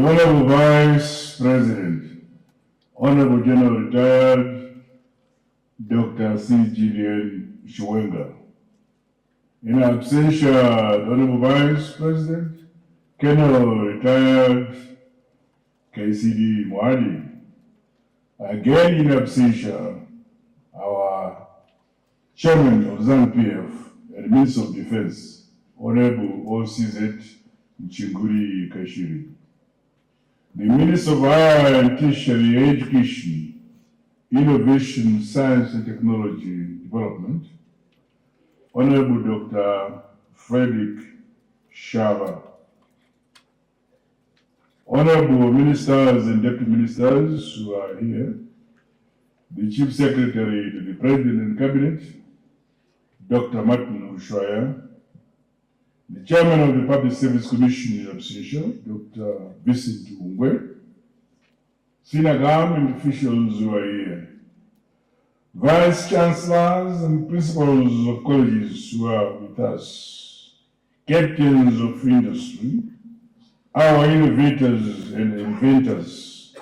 Honorable Vice President, Honorable General Retired Dr. C. Julian Shiwenga. In absentia, the Honorable Vice President, Colonel Retired KCD Mwadi. Again in absentia, our Chairman of ZANU-PF and Minister of Defense, Honorable OCZ Nchinguri Kashiri. The Minister of Higher and Tertiary Education, Innovation, Science and Technology Development, Honorable Dr. Frederick Shava. Honorable Ministers and Deputy Ministers who are here, the Chief Secretary to the President and Cabinet, Dr. Martin Ushuaia, the Chairman of the Public Service Commission in absentia, Dr. Vincent Ungwe, senior government officials who are here, Vice Chancellors and Principals of colleges who are with us, Captains of Industry, our innovators and inventors,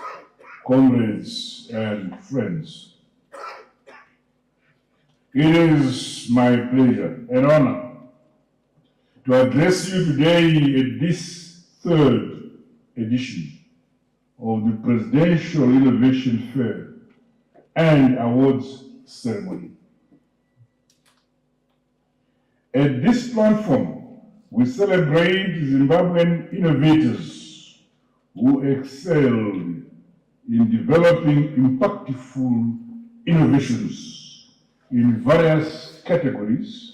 comrades and friends. It is my pleasure and honor to address you today at this third edition of the Presidential Innovation Fair and Awards Ceremony. At this platform, we celebrate Zimbabwean innovators who excelled in developing impactful innovations in various categories,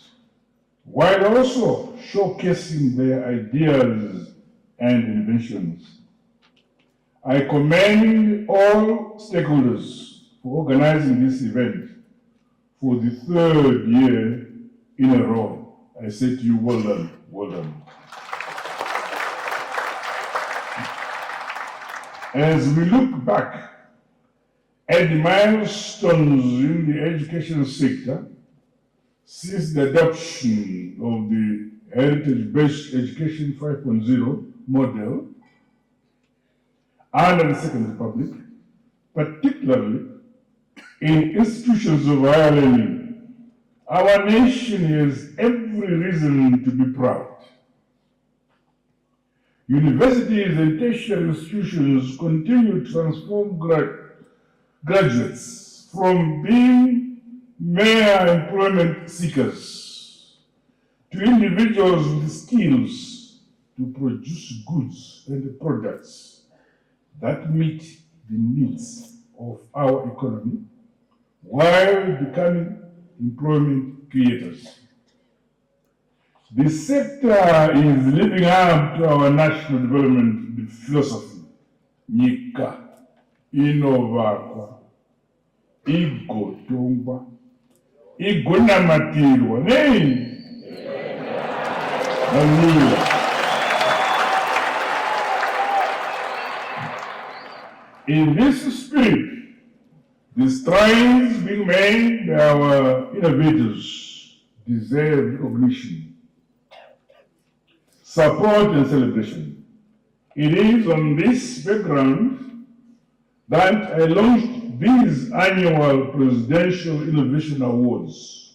while also showcasing their ideas and inventions. I commend all stakeholders for organizing this event for the third year in a row. I say to you, well done, well done. As we look back at the milestones in the education sector since the adoption of the Heritage-Based Education 5.0 model under the Second Republic, particularly in institutions of higher learning, our nation has every reason to be proud. Universities and tertiary institutions continue to transform graduates from being mere employment seekers to individuals with skills to produce goods and products that meet the needs of our economy while becoming employment creators. The sector is living up to our national development philosophy. Nyika inovakwa, igotongwa, igonamatirwa. Hey! Hallelujah. In this spirit, the strides being made by our innovators deserve recognition, support and celebration. It is on this background that I launched these annual Presidential Innovation Awards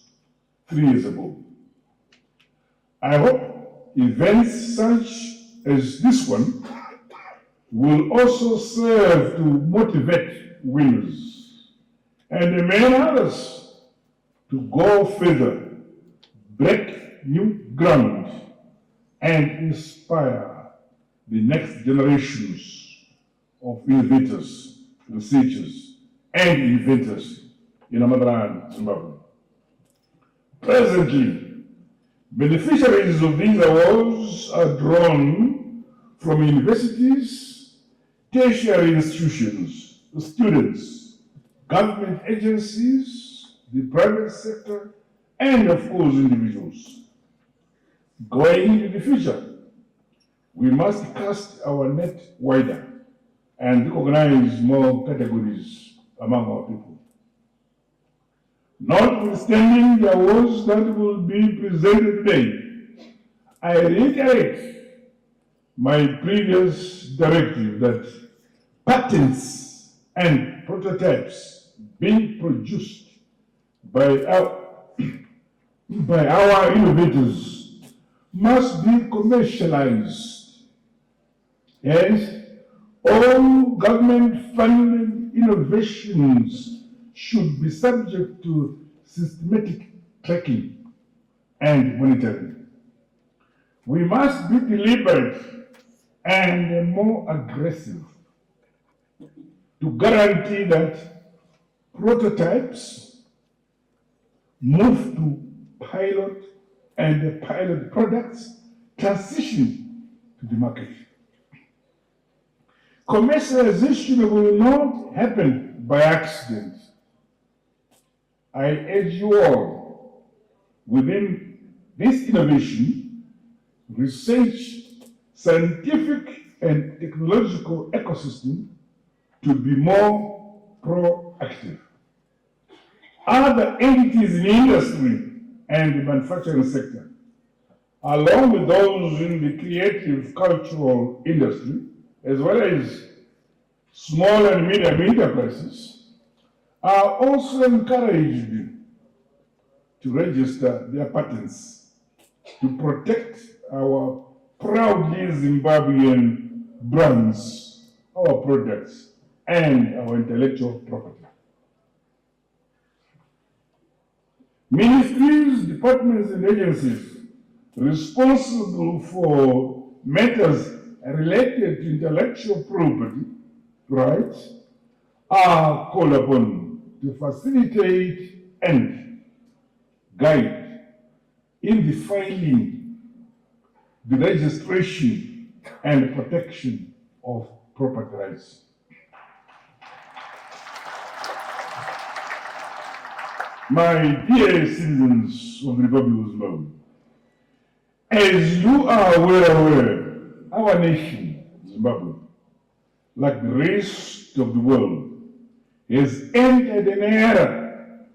3 years ago. I hope events such as this one will also serve to motivate winners and many others to go further, break new ground, and inspire the next generations of innovators, researchers, and inventors in our motherland, Zimbabwe. Presently, beneficiaries of these awards are drawn from universities, tertiary institutions, students, government agencies, the private sector, and of course individuals. Going into the future, we must cast our net wider and recognize more categories among our people. Notwithstanding the awards that will be presented today, I reiterate my previous directive that patents and prototypes being produced by our innovators must be commercialized. Hence, all government-funded innovations should be subject to systematic tracking and monitoring. We must be deliberate and more aggressive to guarantee that prototypes move to pilot and the pilot products transition to the market. Commercialization will not happen by accident. I urge you all, within this innovation, research, scientific and technological ecosystem to be more proactive. Other entities in the industry and the manufacturing sector, along with those in the creative cultural industry, as well as small and medium enterprises, are also encouraged to register their patents to protect our proudly Zimbabwean brands, our products, and our intellectual property. Ministries, departments, and agencies responsible for matters related to intellectual property rights are called upon to facilitate and guide in the filing, the registration, and protection of property rights. My dear citizens of the Republic of Zimbabwe, as you are well aware, our nation, Zimbabwe, like the rest of the world, has entered an era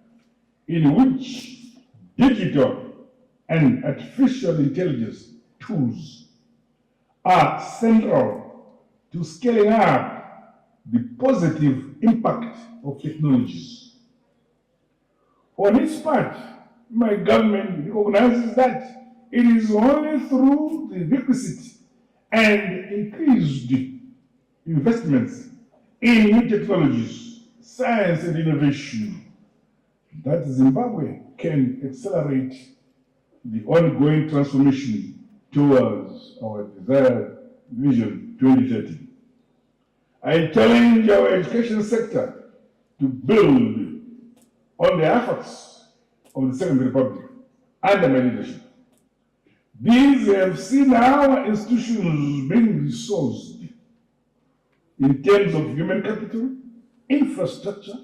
in which digital and artificial intelligence tools are central to scaling up the positive impact of technologies. On its part, my government recognizes that it is only through the requisite and increased investments in new technologies, science and innovation that Zimbabwe can accelerate the ongoing transformation towards our desired vision 2030. I challenge our education sector to build on the efforts of the Second Republic under my leadership. These have seen our institutions being resourced in terms of human capital, infrastructure,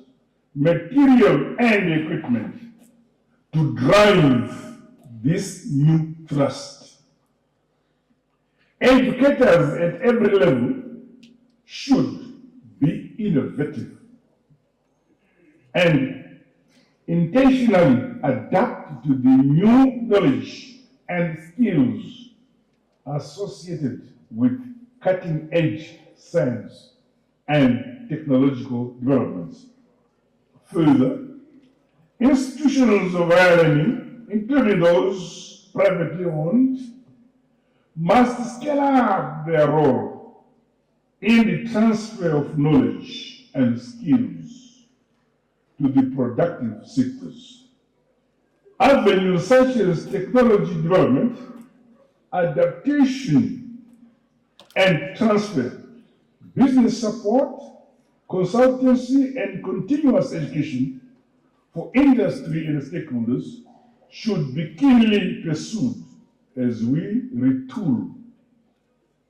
material, and equipment to drive this new thrust. Educators at every level should be innovative and intentionally adapt to the new knowledge and skills associated with cutting-edge science and technological developments. Further, institutions of higher learning, including those privately owned, must scale up their role in the transfer of knowledge and skills to the productive sectors. Avenues such as technology development, adaptation and transfer, business support, consultancy, and continuous education for industry and stakeholders should be keenly pursued as we retool,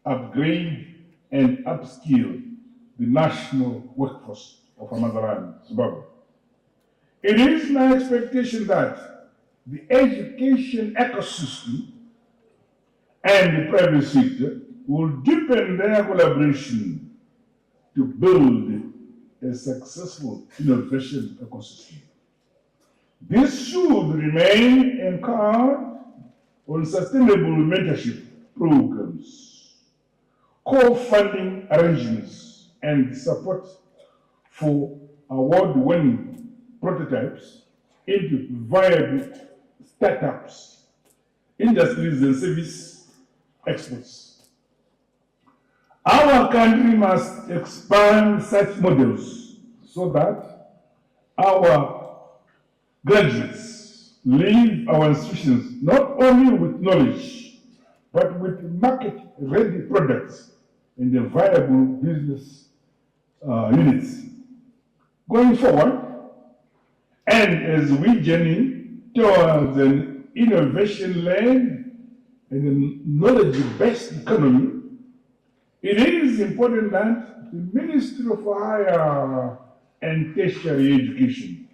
upgrade, and upskill the national workforce of our motherland, Zimbabwe. It is my expectation that the education ecosystem and the private sector will deepen their collaboration to build a successful innovation ecosystem. This should remain anchored on sustainable mentorship programs, co-funding arrangements and support for award-winning prototypes into viable startups, industries and service exports. Our country must expand such models so that our graduates leave our institutions not only with knowledge, but with market-ready products and a viable business units. Going forward, and as we journey towards an innovation-led and a knowledge-based economy, it is important that the Ministry of Higher and Tertiary Education,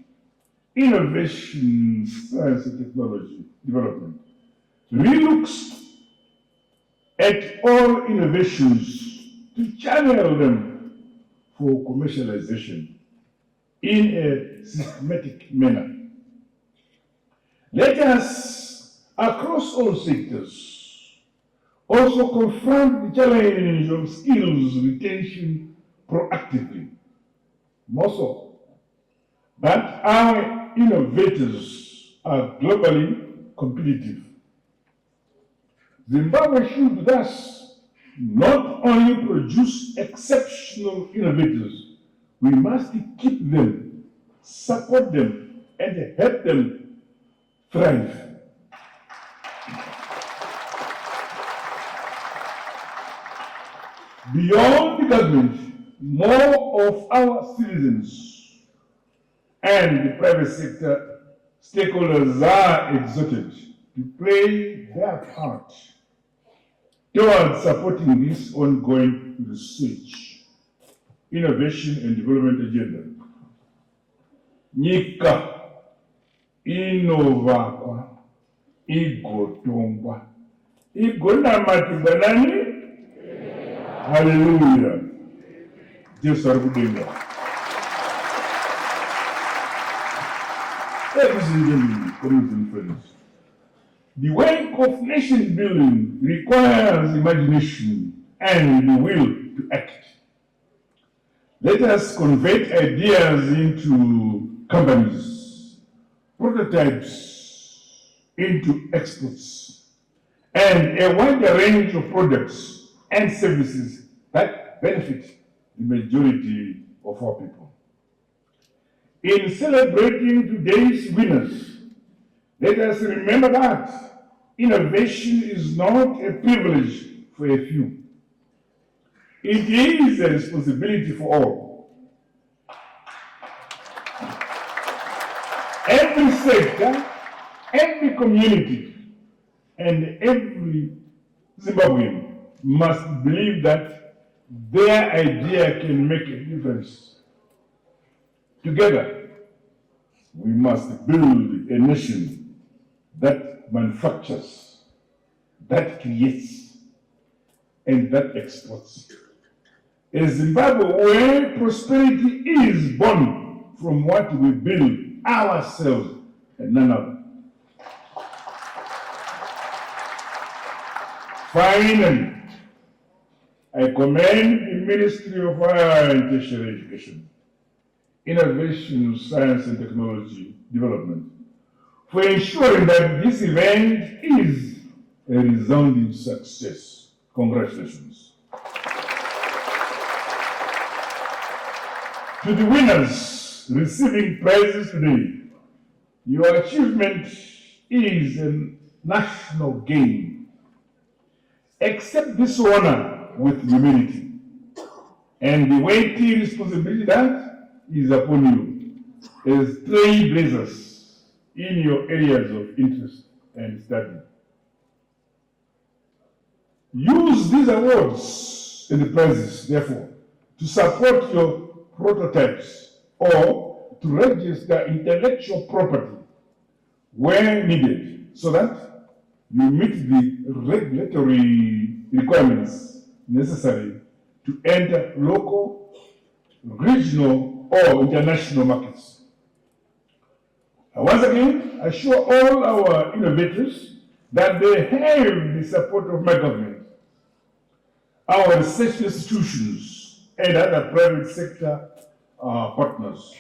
Innovation, Science and Technology Development relooks at all innovations to channel them for commercialization in a systematic manner. Let us, across all sectors, also confront the challenge of skills retention proactively. More so, that our innovators are globally competitive. Zimbabwe should thus not only produce exceptional innovators, we must keep them, support them, and help them thrive. Beyond the government, more of our citizens and the private sector stakeholders are exhorted to play their part towards supporting this ongoing research, innovation and development agenda. Nyika inovakwa, igotongwa, igonamatirwa nani? Hallelujah. Jesus are good. Ladies and gentlemen, colleagues and friends, the work of nation building requires imagination and the will to act. Let us convert ideas into companies, prototypes into exports, and a wider range of products and services that benefit the majority of our people. In celebrating today's winners, let us remember that innovation is not a privilege for a few. It is a responsibility for all. Every sector, every community, and every Zimbabwean must believe that their idea can make a difference. Together, we must build a nation that manufactures, that creates, and that exports. A Zimbabwe where prosperity is born from what we build ourselves and none other. Finally, I commend the Ministry of Higher and Tertiary Education, Innovation, Science and Technology Development for ensuring that this event is a resounding success. Congratulations. To the winners receiving prizes today, your achievement is a national gain. Accept this honor with humility and the weighty responsibility that is upon you as trailblazers in your areas of interest and study. Use these awards and the prizes, therefore, to support your prototypes or to register intellectual property where needed so that you meet the regulatory requirements necessary to enter local, regional, or international markets. Once again, I assure all our innovators that they have the support of my government. our research institutions, and other private sector partners.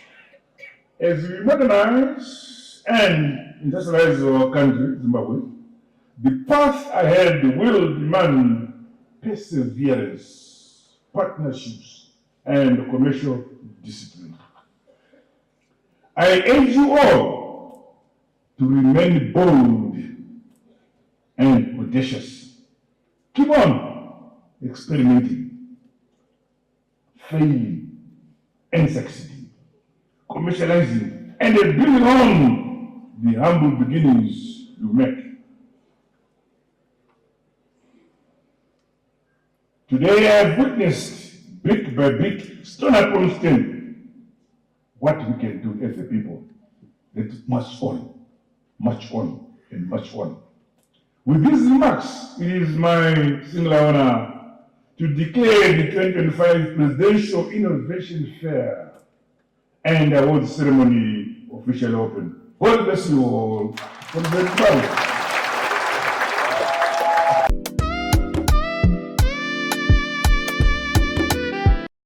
As we modernize and industrialize our country, Zimbabwe, the path ahead will demand perseverance, partnerships, and commercial discipline. I urge you all to remain bold and audacious. Keep on experimenting, failing, and succeeding, commercializing, and building on the humble beginnings you make. Today I have witnessed brick by brick, stone upon stone, what we can do as a people. Let's march on, and march on. With these remarks, it is my singular honor to declare the 2025 Presidential Innovation Fair and Award Ceremony officially open. God bless you all.